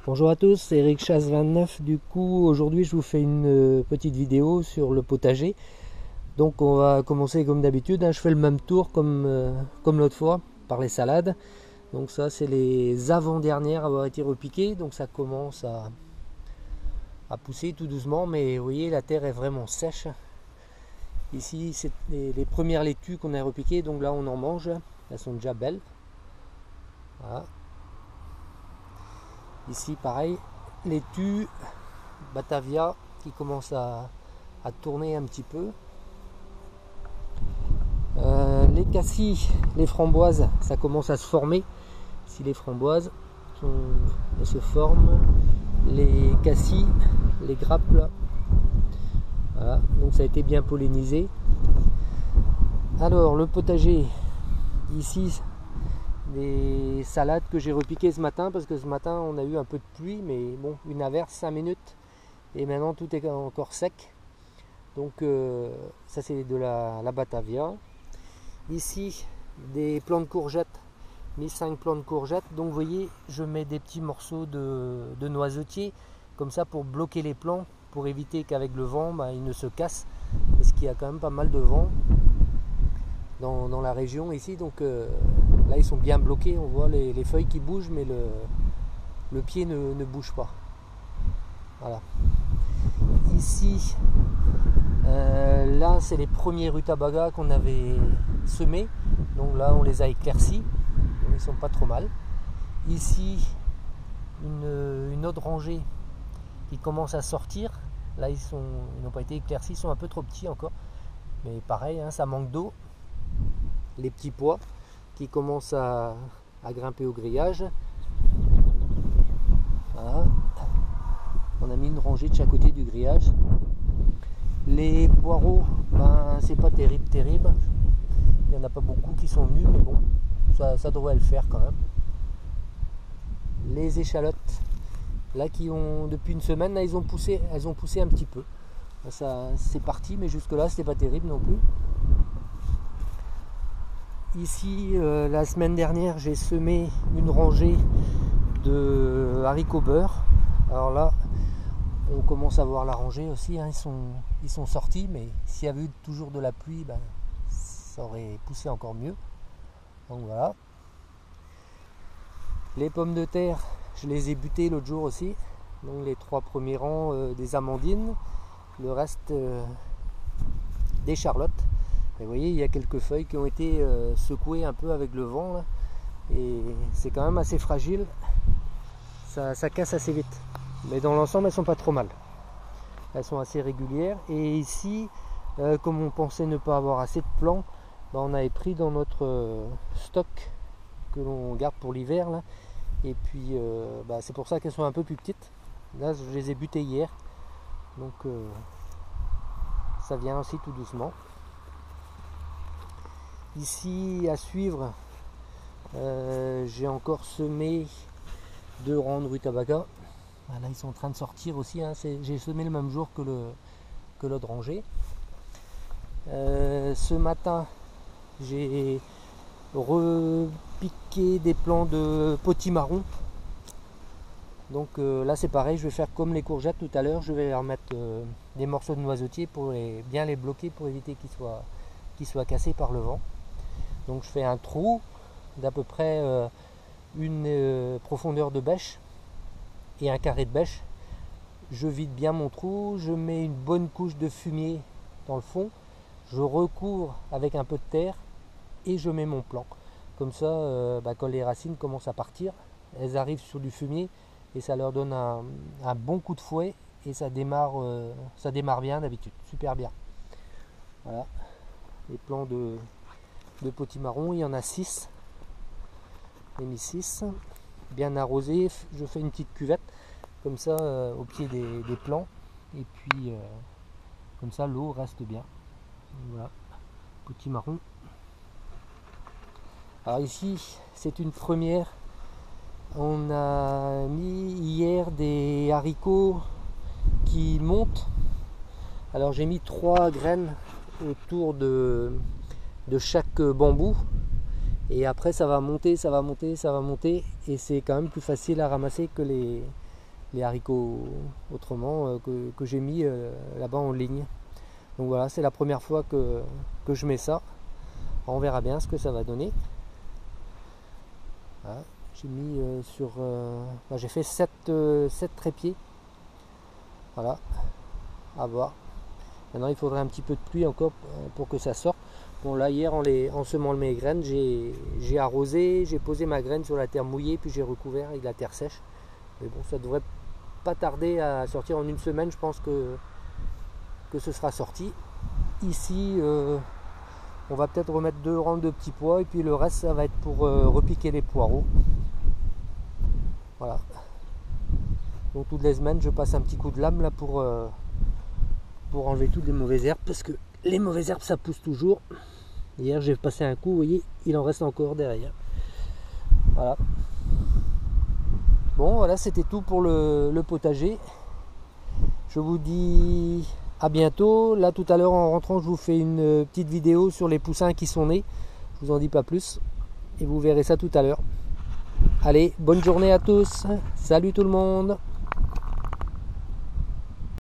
Bonjour à tous, c'est Eric Chasse 29. Du coup, aujourd'hui, je vous fais une petite vidéo sur le potager. Donc, on va commencer comme d'habitude. Je fais le même tour comme l'autre fois par les salades. Donc, ça, c'est les avant-dernières à avoir été repiquées. Donc, ça commence à pousser tout doucement. Mais vous voyez, la terre est vraiment sèche. Ici, c'est les premières laitues qu'on a repiquées. Donc, là, on en mange. Elles sont déjà belles. Voilà. Ici, pareil, laitue, Batavia qui commence à tourner un petit peu. Les cassis, les framboises, ça commence à se former. Ici, les framboises elles se forment. Les cassis, les grappes là. Voilà, donc ça a été bien pollinisé. Alors, le potager, ici, des salades que j'ai repiquées ce matin parce que ce matin on a eu un peu de pluie, mais bon, une averse 5 minutes et maintenant tout est encore sec. Donc ça c'est de la Batavia. Ici des plants de courgettes, mis 5 plants de courgettes. Donc vous voyez, je mets des petits morceaux de noisetier comme ça pour bloquer les plants, pour éviter qu'avec le vent ils ne se cassent, parce qu'il y a quand même pas mal de vent dans la région ici. Donc là ils sont bien bloqués, on voit les feuilles qui bougent, mais le pied ne bouge pas. Voilà. Ici, là c'est les premiers rutabagas qu'on avait semés. Donc là on les a éclaircis, donc ils sont pas trop mal. Ici une autre rangée qui commence à sortir. Là ils n'ont pas été éclaircis, ils sont un peu trop petits encore. Mais pareil, ça manque d'eau. Les petits pois qui commencent à grimper au grillage. Voilà. On a mis une rangée de chaque côté du grillage. Les poireaux, c'est pas terrible. Il n'y en a pas beaucoup qui sont nus, mais bon, ça devrait le faire quand même. Les échalotes, là qui ont depuis une semaine, là, elles ont poussé un petit peu. Ça c'est parti, mais jusque là c'était pas terrible non plus. Ici, la semaine dernière, j'ai semé une rangée de haricots beurre. Alors là, on commence à voir la rangée aussi. Ils sont sortis, mais s'il y avait eu toujours de la pluie, ça aurait poussé encore mieux. Donc voilà. Les pommes de terre, je les ai butées l'autre jour aussi. Donc les 3 premiers rangs des amandines, le reste des charlottes. Et vous voyez, il y a quelques feuilles qui ont été secouées un peu avec le vent là, et c'est quand même assez fragile, ça casse assez vite. Mais dans l'ensemble, elles sont pas trop mal. Elles sont assez régulières. Et ici, comme on pensait ne pas avoir assez de plants, on avait pris dans notre stock que l'on garde pour l'hiver là. Et puis, c'est pour ça qu'elles sont un peu plus petites. Là, je les ai butées hier, donc ça vient aussi tout doucement. Ici à suivre, j'ai encore semé 2 rangs de rutabaga. Là ils sont en train de sortir aussi, j'ai semé le même jour que l'autre rangée. Ce matin j'ai repiqué des plants de potimarron. Donc là c'est pareil, je vais faire comme les courgettes tout à l'heure, je vais leur mettre des morceaux de noisetier pour bien les bloquer, pour éviter qu'ils soient cassés par le vent. Donc je fais un trou d'à peu près une profondeur de bêche et un carré de bêche. Je vide bien mon trou, je mets une bonne couche de fumier dans le fond, je recouvre avec un peu de terre et je mets mon plant. Comme ça, quand les racines commencent à partir, elles arrivent sur du fumier et ça leur donne un bon coup de fouet et ça démarre bien d'habitude, super bien. Voilà, les plants de potimarron, il y en a 6. J'ai mis 6, bien arrosé. Je fais une petite cuvette comme ça au pied des plants, et puis comme ça l'eau reste bien. Voilà, potimarron. Alors ici c'est une première. On a mis hier des haricots qui montent. Alors j'ai mis 3 graines autour de chaque bambou, et après ça va monter, et c'est quand même plus facile à ramasser que les haricots autrement que j'ai mis là-bas en ligne. Donc voilà, c'est la première fois que je mets ça. On verra bien ce que ça va donner. Voilà, j'ai mis j'ai fait 7 trépieds. Voilà, à voir. Maintenant il faudrait un petit peu de pluie encore pour que ça sorte. Bon là hier en semant mes graines, j'ai arrosé, j'ai posé ma graine sur la terre mouillée, puis j'ai recouvert avec la terre sèche. Mais bon, ça devrait pas tarder à sortir en une semaine, je pense que ce sera sorti. Ici on va peut-être remettre 2 rangs de petits pois et puis le reste ça va être pour repiquer les poireaux. Voilà. Donc toutes les semaines je passe un petit coup de lame là pour enlever toutes les mauvaises herbes, parce que les mauvaises herbes ça pousse toujours. Hier j'ai passé un coup, vous voyez, il en reste encore derrière. Voilà. Bon voilà, c'était tout pour le potager. Je vous dis à bientôt. Là tout à l'heure en rentrant je vous fais une petite vidéo sur les poussins qui sont nés. Je vous en dis pas plus. Et vous verrez ça tout à l'heure. Allez, bonne journée à tous. Salut tout le monde.